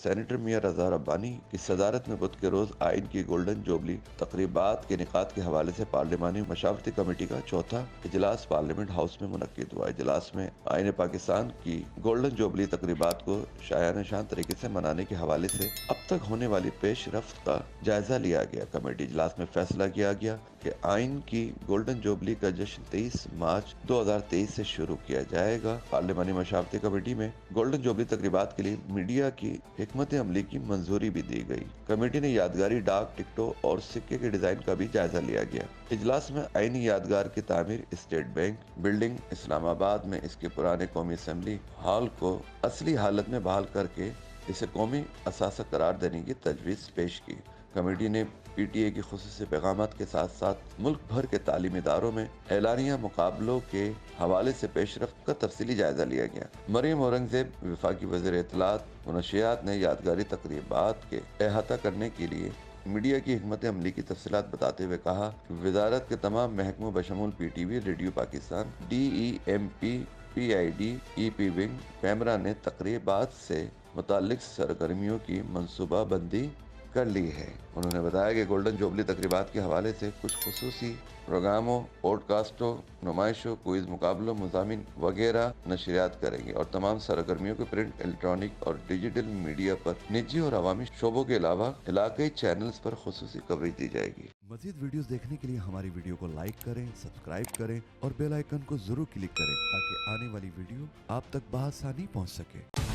Senator میاں رضا ربانی کی صدارت میں بدھ کے روز آئین کی گولڈن جوبلی تقریبات کے انعقاد کے حوالے سے پارلیمانی مشاورتی کمیٹی کا چوتھا اجلاس پارلیمنٹ ہاؤس میں منعقد ہوا۔ اجلاس میں آئین پاکستان کی گولڈن جوبلی تقریبات کو شایانہ شان طریقے سے منانے کے حوالے سے اب تک ہونے والی پیش رفت کا جائزہ لیا گیا۔ کمیٹی اجلاس میں فیصلہ کیا گیا کہ آئین کی گولڈن جوبلی کا جشن 23 مارچ 2023 سے شروع کیا جائے گا۔ پارلیمانی مشاورتی کمیٹی میں گولڈن جوبلی تقریبات کے لیے میڈیا کی حکمت عملی کی منظوری بھی دی گئی۔ کمیٹی نے یادگاری ڈاک ٹکٹوں اور سکے کے ڈیزائن کا بھی جائزہ لیا گیا۔ اجلاس میں آئینی یادگار کی تعمیر اسٹیٹ بینک بلڈنگ اسلام آباد میں اس کے پرانے قومی اسمبلی ہال کو اصلی حالت میں بحال کر کے اسے قومی اثاثہ قرار دینے کی تجویز پیش کی۔ کمیٹی نے پی ٹی اے کی خصوصی پیغامات کے ساتھ ساتھ ملک بھر کے تعلیمی اداروں میں اعلانیہ مقابلوں کے حوالے سے پیش رفت کا تفصیلی جائزہ لیا گیا۔ مریم اورنگزیب وفاقی وزیر اطلاعات و نشریات نے یادگاری تقریبات کے احاطہ کرنے کے لیے میڈیا کی حکمت عملی کی تفصیلات بتاتے ہوئے کہا کہ وزارت کے تمام محکموں بشمول P T V, radio Pakistan, D E M P, P I D, E P wing, PEMRA نے تقریبات سے متعلق سرگرمیوں کی منصوبہ بندی کر لی ہے۔ انہوں نے بتایا کہ گولڈن جوبلی تقریبات کے حوالے سے کچھ خصوصی پروگراموں، پوڈ کاسٹوں، نمائشوں، کوئز مقابلوں، مضامین وغیرہ نشریات کریں گے اور تمام سرگرمیوں کو پرنٹ، الیکٹرانک اور ڈیجیٹل میڈیا پر نجی اور عوامی شعبوں کے علاوہ علاقائی چینلز پر خصوصی کوریج دی جائے گی۔ مزید ویڈیوز دیکھنے کے لیے ہماری ویڈیو کو لائک کریں، سبسکرائب کریں اور بیل آئیکن کو ضرور کلک کریں تاکہ آنے والی ویڈیو آپ تک بآسانی پہنچ سکے۔